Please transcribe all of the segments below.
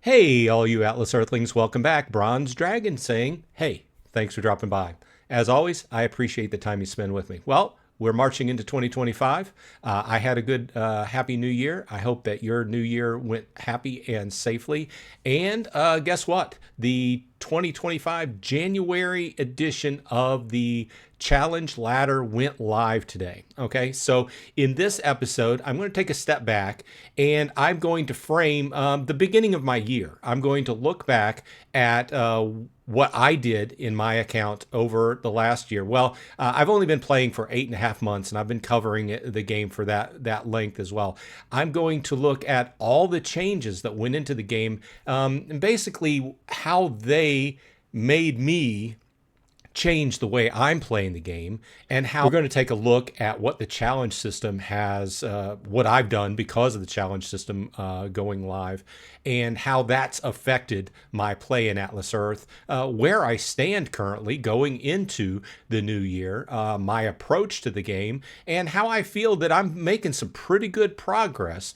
Hey, all you Atlas Earthlings, welcome back. Bronze Dragon saying, hey, thanks for dropping by. As always, I appreciate the time you spend with me. Well, we're marching into 2025. I had a good, happy new year. I hope that your new year went happy and safely. And guess what? The 2025 January edition of the Challenge Ladder went live today. Okay, so in this episode, I'm going to take a step back and I'm going to frame the beginning of my year. I'm going to look back at what I did in my account over the last year. Well, I've only been playing for 8.5 months, and I've been covering the game for that length as well. I'm going to look at all the changes that went into the game, and basically how they made me change the way I'm playing the game, and how we're going to take a look at what the challenge system has, what I've done because of the challenge system going live, and how that's affected my play in Atlas Earth, where I stand currently going into the new year, my approach to the game, and how I feel that I'm making some pretty good progress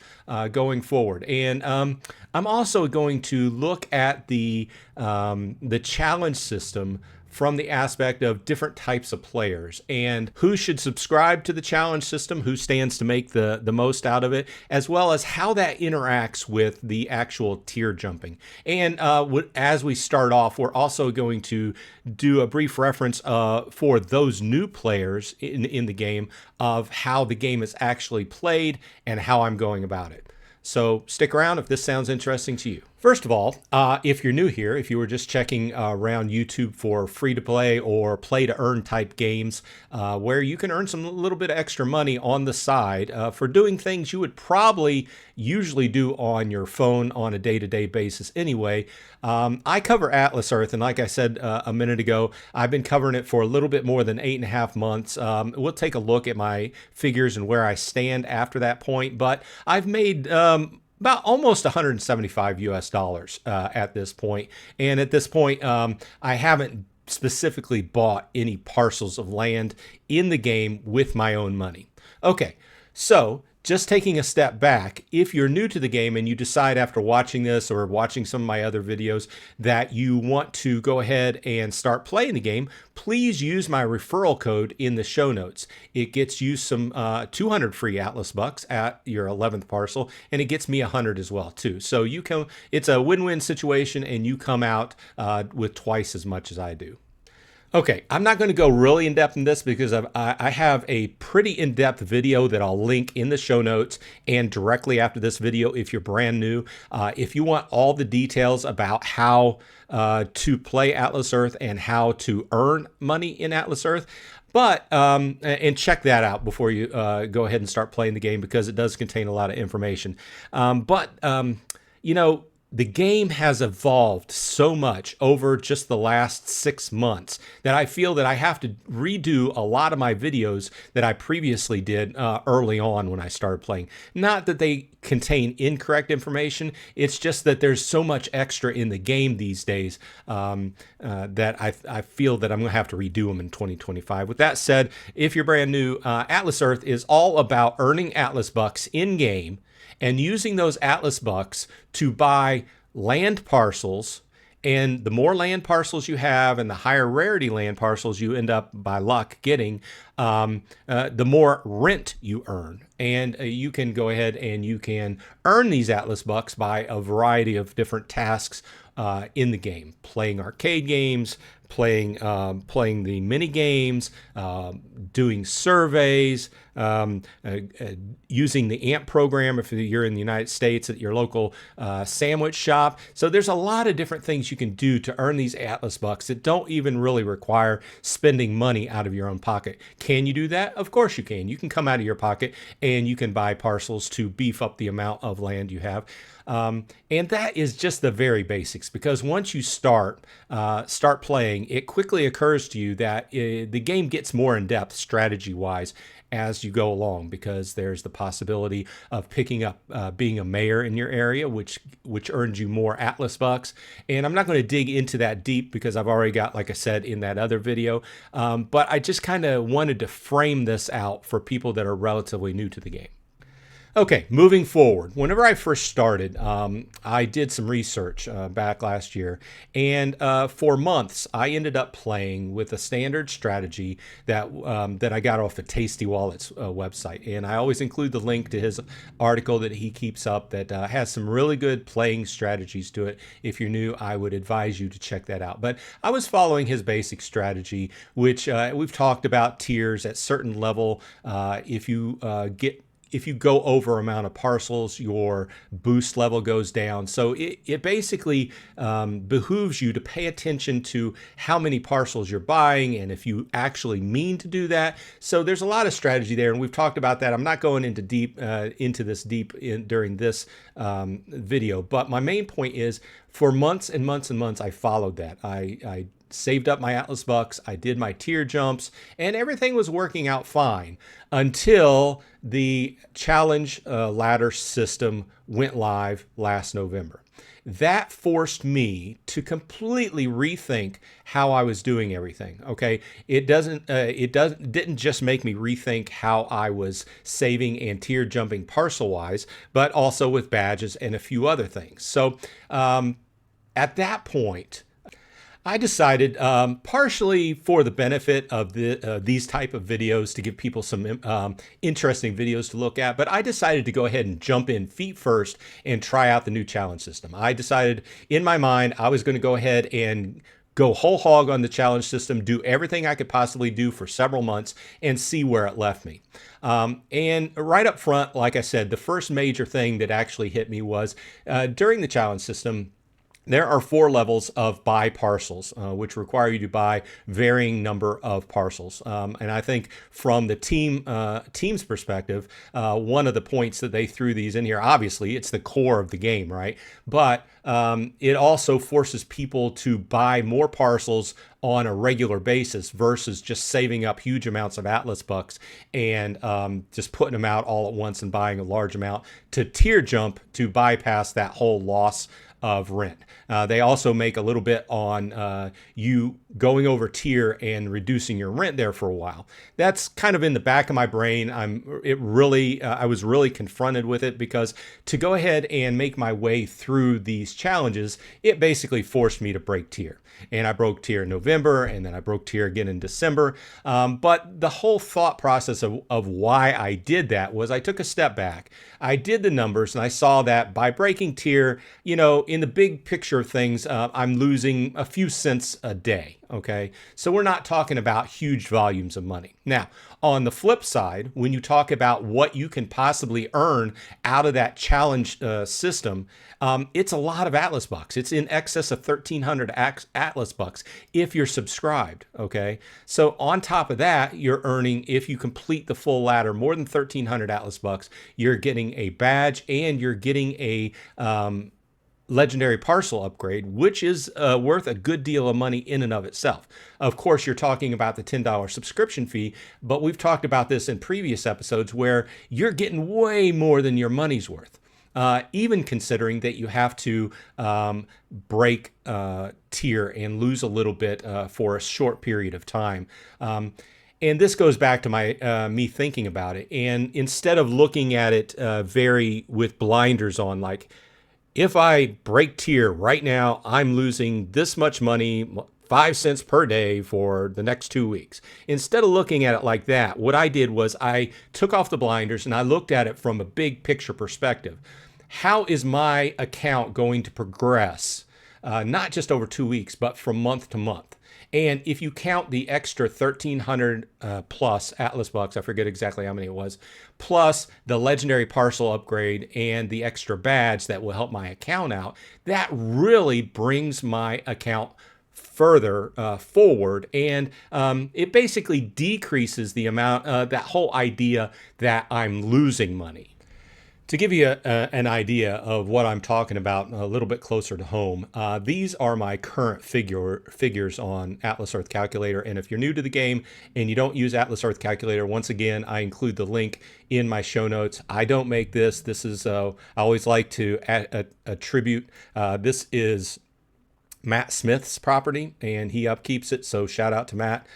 going forward. And I'm also going to look at the challenge system from the aspect of different types of players and who should subscribe to the challenge system, who stands to make the most out of it, as well as how that interacts with the actual tier jumping. And as we start off, we're also going to do a brief reference for those new players in the game of how the game is actually played and how I'm going about it. So stick around if this sounds interesting to you. First of all, if you're new here, if you were just checking around YouTube for free-to-play or play-to-earn type games where you can earn some little bit of extra money on the side for doing things you would probably usually do on your phone on a day-to-day basis anyway, I cover Atlas Earth, and like I said a minute ago, I've been covering it for a little bit more than 8.5 months. We'll take a look at my figures and where I stand after that point, but I've made about almost 175 US dollars at this point. And at this point, I haven't specifically bought any parcels of land in the game with my own money. Okay, so just taking a step back, if you're new to the game and you decide after watching this or watching some of my other videos that you want to go ahead and start playing the game, please use my referral code in the show notes. It gets you some 200 free Atlas bucks at your 11th parcel, and it gets me 100 as well too. So it's a win-win situation, and you come out with twice as much as I do. Okay, I'm not going to go really in-depth in this because I have a pretty in-depth video that I'll link in the show notes and directly after this video if you're brand new. If you want all the details about how to play Atlas Earth and how to earn money in Atlas Earth, and check that out before you go ahead and start playing the game because it does contain a lot of information. You know, the game has evolved so much over just the last 6 months that I feel that I have to redo a lot of my videos that I previously did early on when I started playing. Not that they contain incorrect information, it's just that there's so much extra in the game these days that I feel that I'm going to have to redo them in 2025. With that said, if you're brand new, Atlas Earth is all about earning Atlas bucks in-game and using those Atlas bucks to buy land parcels. And the more land parcels you have and the higher rarity land parcels you end up by luck getting, the more rent you earn. And you can go ahead and you can earn these Atlas bucks by a variety of different tasks in the game. Playing arcade games, playing the mini games, doing surveys, using the AMP program if you're in the United States at your local sandwich shop. So there's a lot of different things you can do to earn these Atlas bucks that don't even really require spending money out of your own pocket. Can you do that? Of course you can. You can come out of your pocket and you can buy parcels to beef up the amount of land you have. And that is just the very basics, because once you start playing, it quickly occurs to you that the game gets more in depth strategy wise as you go along, because there's the possibility of picking up being a mayor in your area, which earns you more Atlas bucks. And I'm not going to dig into that deep because I've already got, like I said in that other video, but I just kind of wanted to frame this out for people that are relatively new to the game. Okay, moving forward. Whenever I first started, I did some research back last year, and for months I ended up playing with a standard strategy that I got off the Tasty Wallets website, and I always include the link to his article that he keeps up that has some really good playing strategies to it. If you're new, I would advise you to check that out. But I was following his basic strategy, which we've talked about tiers at certain level. If you go over amount of parcels, your boost level goes down. So it basically behooves you to pay attention to how many parcels you're buying and if you actually mean to do that. So there's a lot of strategy there, and we've talked about that. I'm not going into this deep during this video, but my main point is for months and months and months, I followed that. I saved up my Atlas bucks, I did my tier jumps, and everything was working out fine until the challenge ladder system went live last November. That forced me to completely rethink how I was doing everything. Okay, didn't just make me rethink how I was saving and tier jumping parcel wise, but also with badges and a few other things. So at that point, I decided, partially for the benefit of these type of videos, to give people some interesting videos to look at, but I decided to go ahead and jump in feet first and try out the new challenge system. I decided in my mind I was going to go ahead and go whole hog on the challenge system, do everything I could possibly do for several months, and see where it left me. And right up front, like I said, the first major thing that actually hit me was during the challenge system, there are 4 levels of buy parcels, which require you to buy varying number of parcels. And I think from the team's perspective, one of the points that they threw these in here, obviously it's the core of the game, right? But it also forces people to buy more parcels on a regular basis versus just saving up huge amounts of Atlas bucks and just putting them out all at once and buying a large amount to tier jump to bypass that whole loss of rent. They also make a little bit on you going over tier and reducing your rent there for a while. That's kind of in the back of my brain. I was really confronted with it because to go ahead and make my way through these challenges, it basically forced me to break tier. And I broke tier in November, and then I broke tier again in December. But the whole thought process of why I did that was I took a step back. I did the numbers, and I saw that by breaking tier, in the big picture of things, I'm losing a few cents a day. Okay, so we're not talking about huge volumes of money. Now, on the flip side, when you talk about what you can possibly earn out of that challenge system, it's a lot of Atlas bucks. It's in excess of 1,300 Atlas bucks if you're subscribed. Okay, so on top of that, you're earning, if you complete the full ladder, more than 1,300 Atlas bucks. You're getting a badge and you're getting a legendary parcel upgrade, which is worth a good deal of money in and of itself. Of course, you're talking about the $10 subscription fee, but we've talked about this in previous episodes where you're getting way more than your money's worth. Even considering that you have to break tier and lose a little bit for a short period of time. And this goes back to my me thinking about it. And instead of looking at it very with blinders on, like, if I break tier right now, I'm losing this much money, 5 cents per day for the next 2 weeks. Instead of looking at it like that, what I did was I took off the blinders and I looked at it from a big picture perspective. How is my account going to progress, not just over 2 weeks, but from month to month? And if you count the extra 1,300 plus Atlas bucks, I forget exactly how many it was, plus the legendary parcel upgrade and the extra badge that will help my account out, that really brings my account further forward, and it basically decreases the amount, that whole idea that I'm losing money. To give you an idea of what I'm talking about a little bit closer to home, these are my current figures on Atlas Earth Calculator. And if you're new to the game and you don't use Atlas Earth Calculator, once again, I include the link in my show notes. I don't make this. This is, I always like to attribute, this is Matt Smith's property, and he upkeeps it. So shout out to Matt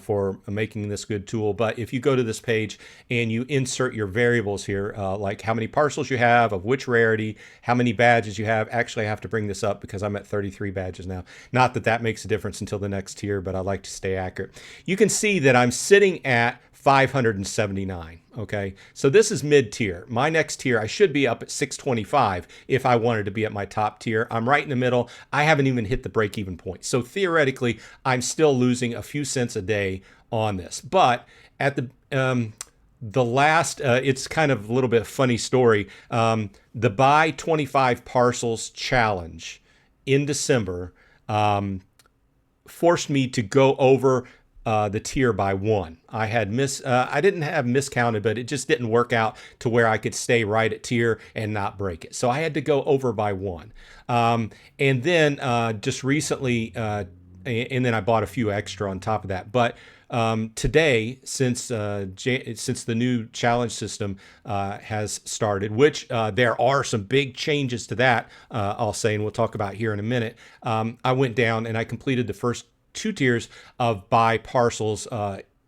for making this good tool. But if you go to this page and you insert your variables here, like how many parcels you have, of which rarity, how many badges you have. Actually, I have to bring this up because I'm at 33 badges now. Not that that makes a difference until the next tier, but I like to stay accurate. You can see that I'm sitting at 579. Okay, so this is mid tier. My next tier, I should be up at 625 if I wanted to be at my top tier. I'm right in the middle. I haven't even hit the break even point. So theoretically, I'm still losing a few cents a day on this. But at the last, it's kind of a little bit funny story. The buy 25 parcels challenge in December forced me to go over the tier by one. I didn't have miscounted, but it just didn't work out to where I could stay right at tier and not break it. So I had to go over by one. And then just recently, and then I bought a few extra on top of that. But today, since the new challenge system has started, which there are some big changes to that, I'll say, and we'll talk about here in a minute, I went down and I completed the first two tiers of buy parcels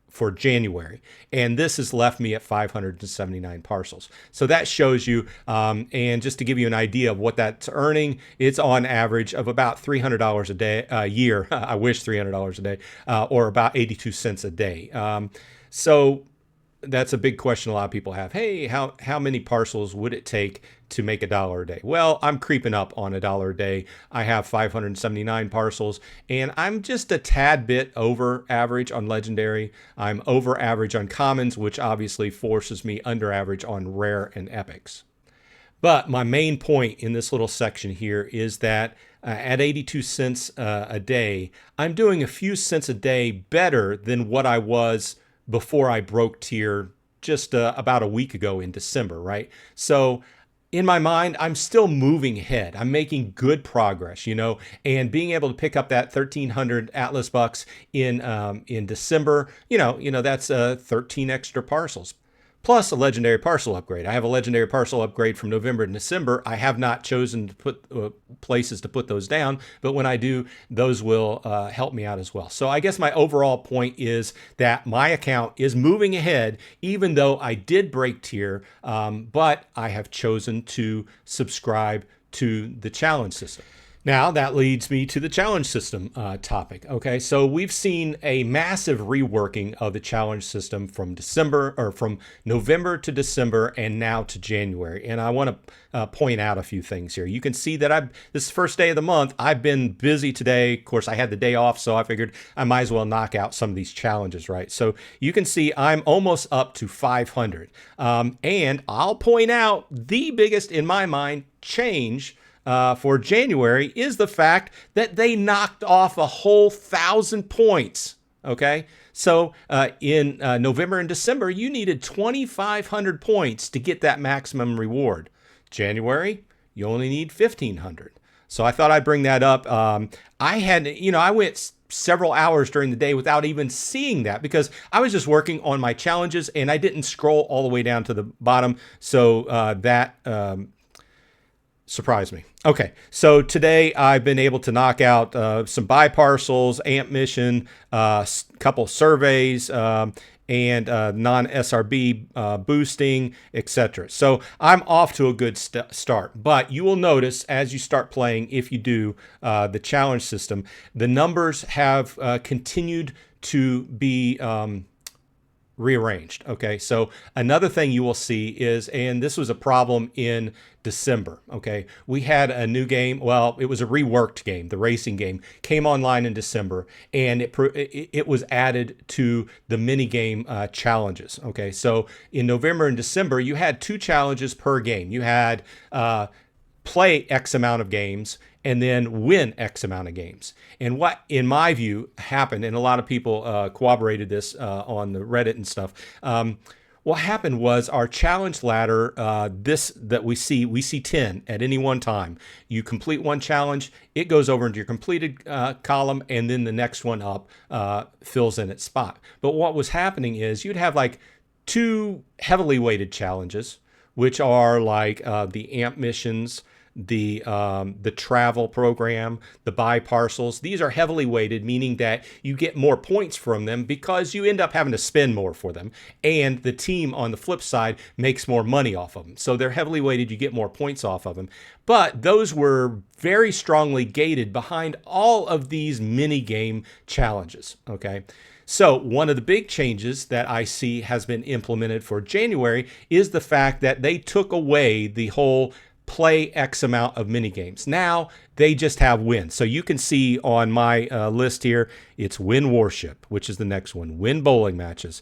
for January. And this has left me at 579 parcels. So that shows you, and just to give you an idea of what that's earning, it's on average of about $300 a day, a year. I wish $300 a day, or about 82 cents a day. So that's a big question a lot of people have. Hey, how many parcels would it take to make $1 a day? Well, I'm creeping up on $1 a day. I have 579 parcels, and I'm just a tad bit over average on legendary. I'm over average on commons, which obviously forces me under average on rare and epics. But my main point in this little section here is that at 82 cents a day, I'm doing a few cents a day better than what I was before I broke tier just about a week ago in December, right? So in my mind, I'm still moving ahead. I'm making good progress, and being able to pick up that 1,300 Atlas bucks in December, that's 13 extra parcels. Plus a legendary parcel upgrade. I have a legendary parcel upgrade from November to December. I have not chosen to put places to put those down, but when I do, those will help me out as well. So I guess my overall point is that my account is moving ahead, even though I did break tier, but I have chosen to subscribe to the challenge system. Now that leads me to the challenge system topic. Okay, so we've seen a massive reworking of the challenge system from November to December and now to January. And I want to point out a few things here. You can see that this first day of the month, I've been busy today. Of course, I had the day off, so I figured I might as well knock out some of these challenges, right? So you can see I'm almost up to 500. And I'll point out the biggest, in my mind, change for January is the fact that they knocked off a whole 1,000 points. Okay, so in November and December, you needed 2,500 points to get that maximum reward. January, you only need 1,500. So I thought I'd bring that up. I went several hours during the day without even seeing that because I was just working on my challenges and I didn't scroll all the way down to the bottom. So that surprised me. Okay, so today I've been able to knock out some buy parcels, amp mission, couple surveys, and non-SRB boosting, etc. So I'm off to a good start. But you will notice as you start playing, if you do the challenge system, the numbers have continued to be rearranged. Okay, so another thing you will see is, and this was a problem in December. Okay, we had a new game. Well, it was a reworked game. The racing game came online in December, and it was added to the mini game challenges. Okay, so in November and December, you had 2 challenges per game. You had play X amount of games and then win X amount of games. And what, in my view, happened, and a lot of people corroborated this on the Reddit and stuff, what happened was our challenge ladder, we see 10 at any one time. You complete one challenge, it goes over into your completed column, and then the next one up fills in its spot. But what was happening is you'd have like 2 heavily weighted challenges, which are like the amp missions, the travel program, the buy parcels. These are heavily weighted, meaning that you get more points from them because you end up having to spend more for them. And the team on the flip side makes more money off of them. So they're heavily weighted. You get more points off of them. But those were very strongly gated behind all of these mini game challenges. Okay. So one of the big changes that I see has been implemented for January is the fact that they took away the whole play X amount of mini games. Now they just have win. So you can see on my list here, it's win warship, which is the next one, win bowling matches.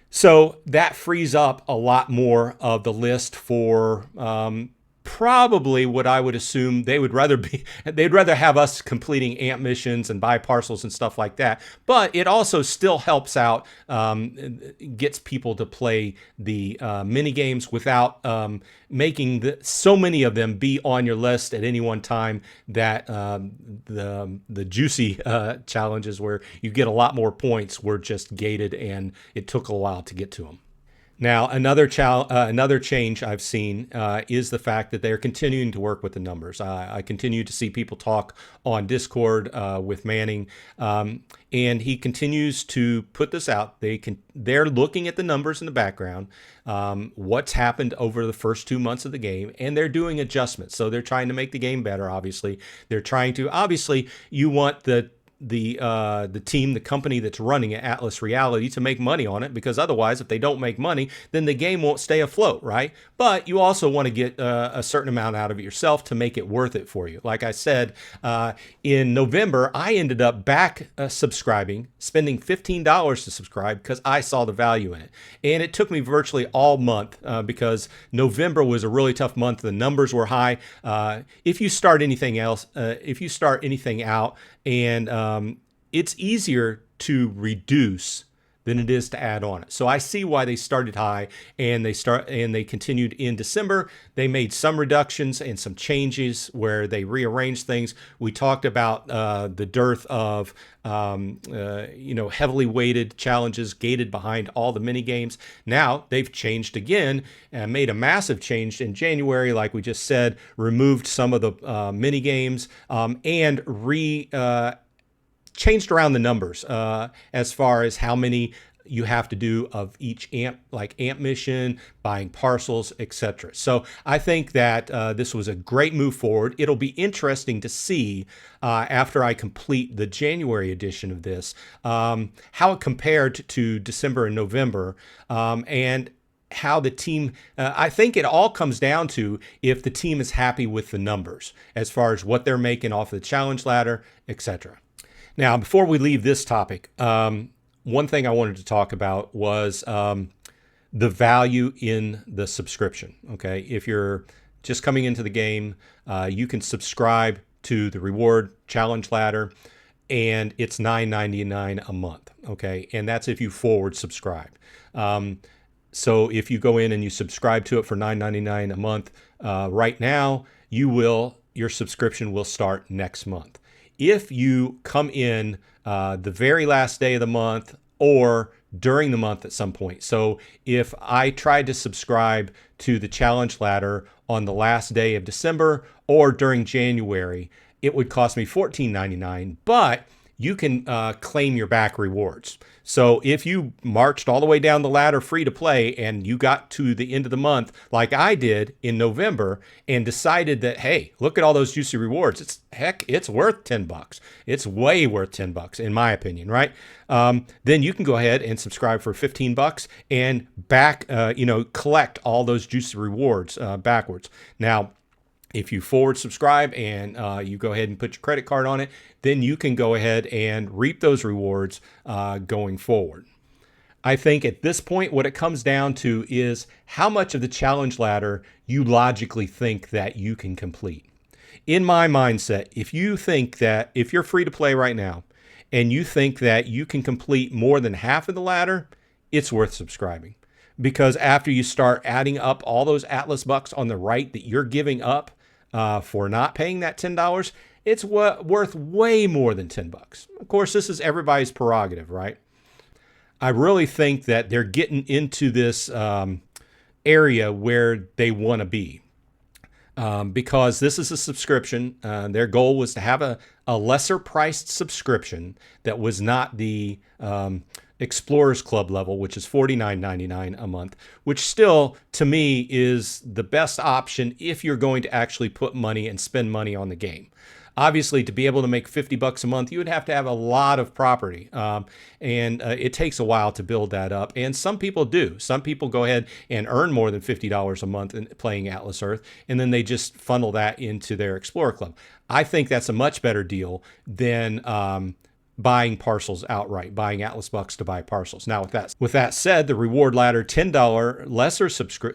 So that frees up a lot more of the list for probably what I would assume they'd rather have us completing amp missions and buy parcels and stuff like that. But it also still helps out, gets people to play the mini games without making so many of them be on your list at any one time that the juicy challenges where you get a lot more points were just gated and it took a while to get to them. Now, another change I've seen is the fact that they're continuing to work with the numbers. I continue to see people talk on Discord with Manning, and he continues to put this out. They're looking at the numbers in the background, what's happened over the first 2 months of the game, and they're doing adjustments. So they're trying to make the game better. Obviously, you want the team, the company that's running it, Atlas Reality, to make money on it, because otherwise, if they don't make money, then the game won't stay afloat, right? But you also want to get a certain amount out of it yourself to make it worth it for you. Like I said, in November, I ended up back subscribing, spending $15 to subscribe because I saw the value in it. And it took me virtually all month because November was a really tough month. The numbers were high. If you start anything out, and it's easier to reduce than it is to add on it. So I see why they started high, and they continued in December. They made some reductions and some changes where they rearranged things. We talked about the dearth of heavily weighted challenges gated behind all the mini games. Now they've changed again and made a massive change in January, like we just said, removed some of the mini games and changed around the numbers as far as how many you have to do of each amp, like amp mission, buying parcels, etc. So I think that this was a great move forward. It'll be interesting to see after I complete the January edition of this, how it compared to December and November, and how the team, I think it all comes down to if the team is happy with the numbers as far as what they're making off of the challenge ladder, etc. Now, before we leave this topic, one thing I wanted to talk about was the value in the subscription. Okay, if you're just coming into the game, you can subscribe to the reward challenge ladder, and it's $9.99 a month. Okay, and that's if you forward subscribe. So if you go in and you subscribe to it for $9.99 a month, right now, your subscription will start next month. If you come in the very last day of the month or during the month at some point. So if I tried to subscribe to the challenge ladder on the last day of December or during January, it would cost me $14.99, but you can claim your back rewards. So if you marched all the way down the ladder free to play and you got to the end of the month, like I did in November, and decided that, hey, look at all those juicy rewards. It's worth $10. It's way worth $10 in my opinion, right? Then you can go ahead and subscribe for $15 and collect all those juicy rewards backwards. Now, if you forward subscribe and you go ahead and put your credit card on it, then you can go ahead and reap those rewards going forward. I think at this point, what it comes down to is how much of the challenge ladder you logically think that you can complete. In my mindset, if you're free to play right now and you think that you can complete more than half of the ladder, it's worth subscribing. Because after you start adding up all those Atlas bucks on the right that you're giving up for not paying that $10, it's worth way more than $10. Of course, this is everybody's prerogative, right? I really think that they're getting into this area where they want to be. because this is a subscription. Their goal was to have a lesser priced subscription that was not the Explorers Club level, which is $49.99 a month, which still, to me, is the best option if you're going to actually put money and spend money on the game. Obviously, to be able to make $50 a month, you would have to have a lot of property. And it takes a while to build that up. And some people do. Some people go ahead and earn more than $50 a month in playing Atlas Earth, and then they just funnel that into their Explorer Club. I think that's a much better deal than buying parcels outright, buying Atlas bucks to buy parcels. Now, with that said, the reward ladder $10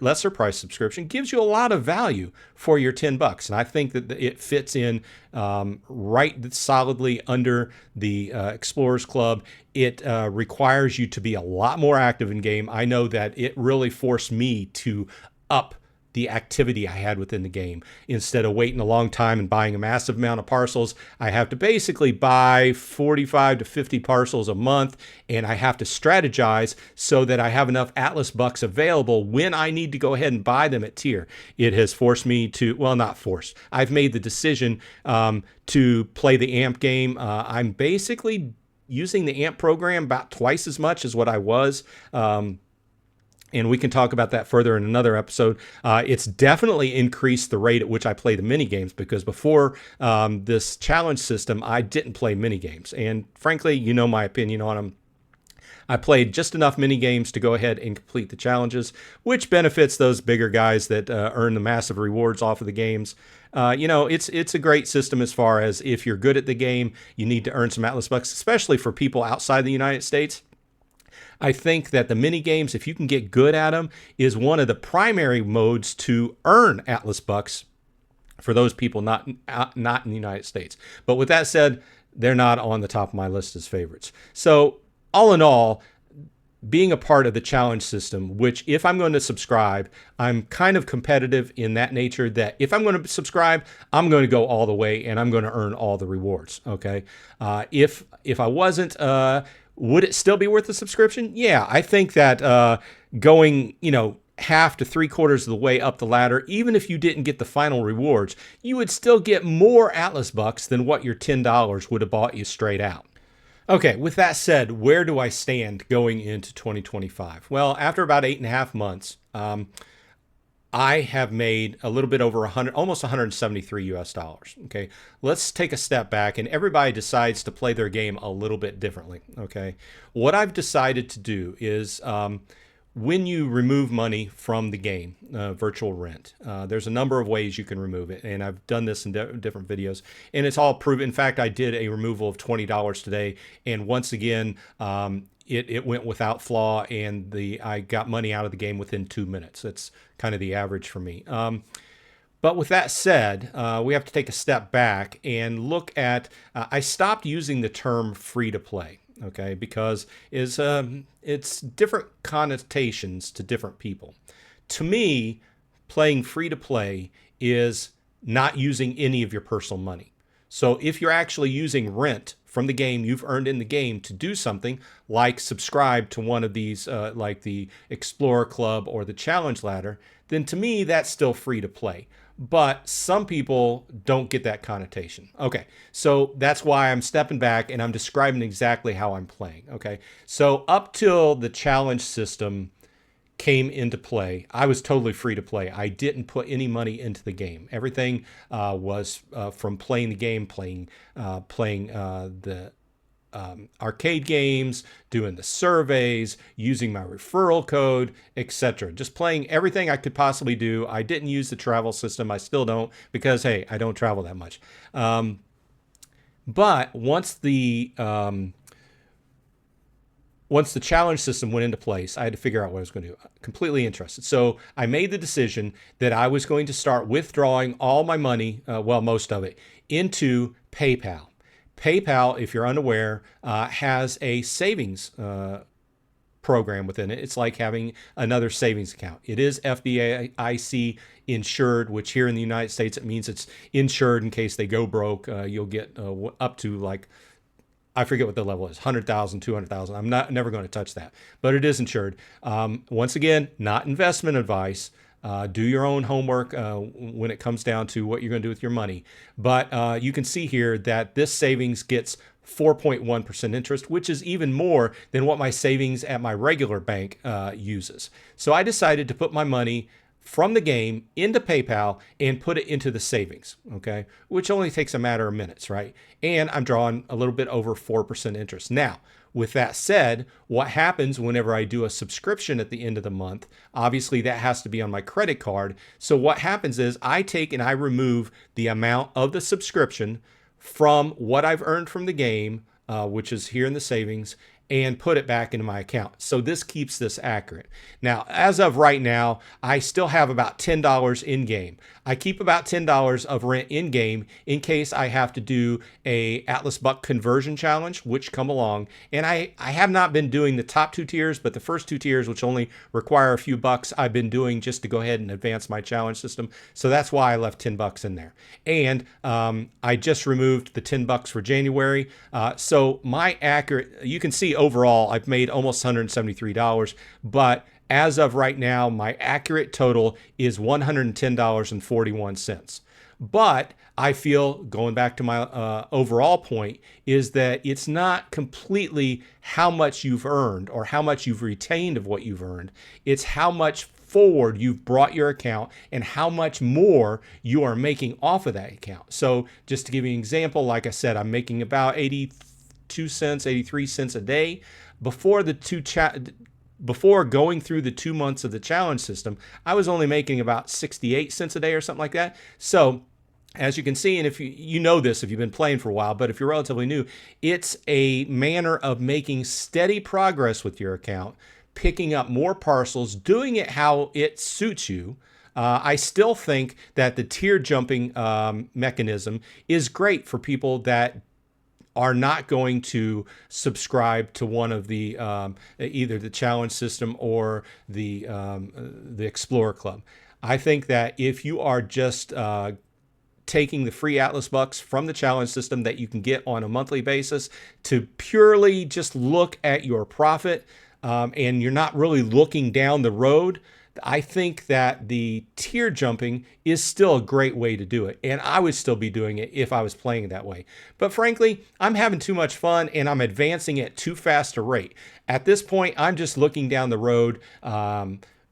lesser price subscription gives you a lot of value for your $10, and I think that it fits in right solidly under the Explorers Club. It requires you to be a lot more active in game. I know that it really forced me to up the activity I had within the game. Instead of waiting a long time and buying a massive amount of parcels, I have to basically buy 45 to 50 parcels a month, and I have to strategize so that I have enough Atlas bucks available when I need to go ahead and buy them at tier. It has forced me to, well, not forced. I've made the decision to play the AMP game. I'm basically using the AMP program about twice as much as what I was. And we can talk about that further in another episode. It's definitely increased the rate at which I play the mini games, because before this challenge system, I didn't play mini games. And frankly, you know my opinion on them. I played just enough mini games to go ahead and complete the challenges, which benefits those bigger guys that earn the massive rewards off of the games. It's a great system as far as if you're good at the game, you need to earn some Atlas bucks, especially for people outside the United States. I think that the mini games, if you can get good at them, is one of the primary modes to earn Atlas bucks for those people not in the United States. But with that said, they're not on the top of my list as favorites. So all in all, being a part of the challenge system, which if I'm going to subscribe, I'm kind of competitive in that nature that if I'm going to subscribe, I'm going to go all the way and I'm going to earn all the rewards. Okay. If I wasn't, would it still be worth the subscription? Yeah, I think that going, half to 3/4 of the way up the ladder, even if you didn't get the final rewards, you would still get more Atlas bucks than what your $10 would have bought you straight out. Okay, with that said, where do I stand going into 2025? Well, after about 8.5 months, I have made a little bit over 100, almost 173 US dollars. Okay, let's take a step back, and everybody decides to play their game a little bit differently. Okay, what I've decided to do is when you remove money from the game, virtual rent, there's a number of ways you can remove it, and I've done this in different videos, and it's all proven. In fact, I did a removal of $20 today, and once again, it went without flaw, and I got money out of the game within 2 minutes. That's kind of the average for me. But with that said, we have to take a step back and look at, I stopped using the term free to play, okay, because it's different connotations to different people. To me, playing free to play is not using any of your personal money. So if you're actually using rent from the game you've earned in the game to do something like subscribe to one of these, like the Explorer Club or the Challenge Ladder, then to me, that's still free to play. But some people don't get that connotation. Okay, so that's why I'm stepping back and I'm describing exactly how I'm playing. Okay, so up till the challenge system came into play, I was totally free to play. I didn't put any money into the game. Everything was from playing the game, playing the arcade games, doing the surveys, using my referral code, etc. Just playing everything I could possibly do. I didn't use the travel system. I still don't, because hey, I don't travel that much. But once the challenge system went into place, I had to figure out what I was going to do. Completely interested. So I made the decision that I was going to start withdrawing all my money, most of it, into PayPal. PayPal, if you're unaware, has a savings program within it. It's like having another savings account. It is FDIC insured, which here in the United States, it means it's insured in case they go broke. You'll get up to like, I forget what the level is, 100,000, 200,000. I'm never going to touch that, but it is insured. Once again, not investment advice. Do your own homework when it comes down to what you're going to do with your money. But you can see here that this savings gets 4.1% interest, which is even more than what my savings at my regular bank uses. So I decided to put my money from the game into PayPal and put it into the savings, okay? Which only takes a matter of minutes, right? And I'm drawing a little bit over 4% interest. Now, with that said, what happens whenever I do a subscription at the end of the month? Obviously, that has to be on my credit card. So what happens is I take and I remove the amount of the subscription from what I've earned from the game, which is here in the savings, and put it back into my account. So this keeps this accurate. Now, as of right now, I still have about $10 in game. I keep about $10 of rent in game in case I have to do a Atlas Buck conversion challenge, which come along. And I have not been doing the top 2 tiers, but the first 2 tiers, which only require a few bucks, I've been doing just to go ahead and advance my challenge system. So that's why I left 10 bucks in there. And I just removed the 10 bucks for January. So my accurate, you can see overall, I've made almost $173, but as of right now, my accurate total is $110.41. But I feel, going back to my overall point, is that it's not completely how much you've earned or how much you've retained of what you've earned. It's how much forward you've brought your account and how much more you are making off of that account. So just to give you an example, like I said, I'm making about 82 cents, 83 cents a day. Before going through the 2 months of the challenge system, I was only making about 68 cents a day or something like that. So as you can see, and if you know this if you've been playing for a while, but if you're relatively new, it's a manner of making steady progress with your account, picking up more parcels, doing it how it suits you. I still think that the tier jumping mechanism is great for people that are not going to subscribe to one of the either the challenge system or the Explorer Club. I think that if you are just taking the free Atlas Bucks from the challenge system that you can get on a monthly basis to purely just look at your profit, and you're not really looking down the road, I think that the tier jumping is still a great way to do it. And I would still be doing it if I was playing that way. But frankly, I'm having too much fun and I'm advancing at too fast a rate. At this point, I'm just looking down the road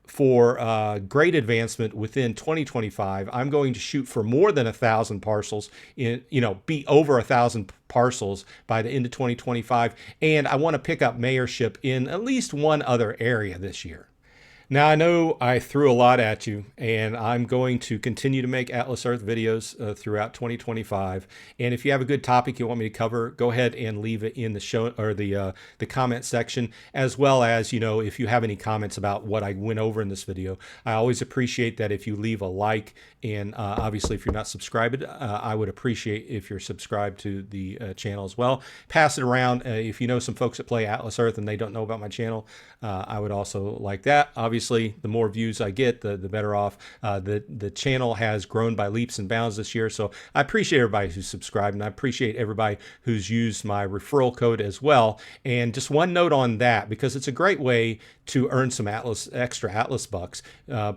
for great advancement within 2025. I'm going to shoot for more than 1,000 parcels, be over 1,000 parcels by the end of 2025. And I want to pick up mayorship in at least one other area this year. Now, I know I threw a lot at you, and I'm going to continue to make Atlas Earth videos throughout 2025. And if you have a good topic you want me to cover, go ahead and leave it in the show or the comment section, as well as, if you have any comments about what I went over in this video. I always appreciate that if you leave a like, and obviously if you're not subscribed, I would appreciate if you're subscribed to the channel as well. Pass it around. If you know some folks that play Atlas Earth and they don't know about my channel, I would also like that. Obviously, the more views I get, the better off. The channel has grown by leaps and bounds this year, so I appreciate everybody who's subscribed, and I appreciate everybody who's used my referral code as well. And just one note on that, because it's a great way to earn some extra Atlas bucks.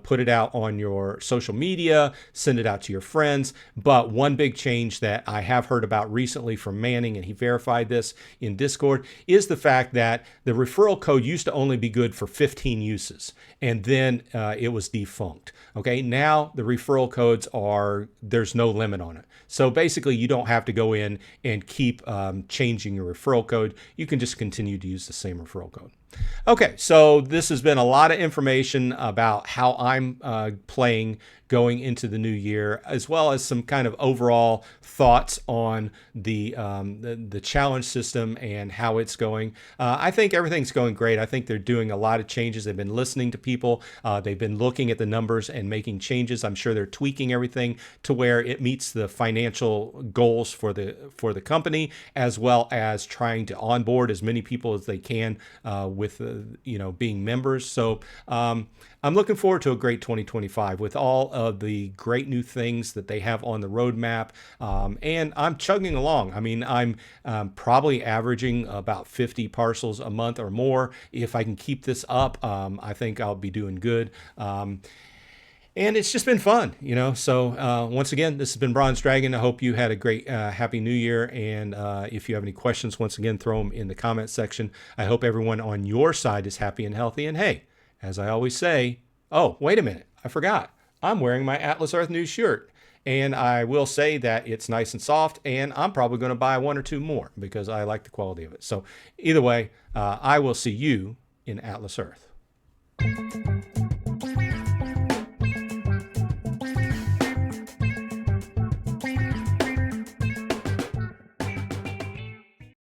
Put it out on your social media, send it out to your friends. But one big change that I have heard about recently from Manning, and he verified this in Discord, is the fact that the referral code used to only be good for 15 uses, and then it was defunct. Okay, now the referral codes there's no limit on it. So basically, you don't have to go in and keep changing your referral code. You can just continue to use the same referral code. Okay, so this has been a lot of information about how I'm playing going into the new year, as well as some kind of overall thoughts on the challenge system and how it's going. I think everything's going great. I think they're doing a lot of changes. They've been listening to people. They've been looking at the numbers and making changes. I'm sure they're tweaking everything to where it meets the financial goals for the company, as well as trying to onboard as many people as they can with being members. So I'm looking forward to a great 2025 with all of the great new things that they have on the roadmap. And I'm chugging along. I mean, I'm probably averaging about 50 parcels a month or more. If I can keep this up, I think I'll be doing good. And it's just been fun, So once again, this has been Bronze Dragon. I hope you had a great, happy New Year. And if you have any questions, once again, throw them in the comment section. I hope everyone on your side is happy and healthy. And hey, as I always say, oh, wait a minute, I forgot. I'm wearing my Atlas Earth News shirt. And I will say that it's nice and soft, and I'm probably going to buy one or two more because I like the quality of it. So either way, I will see you in Atlas Earth.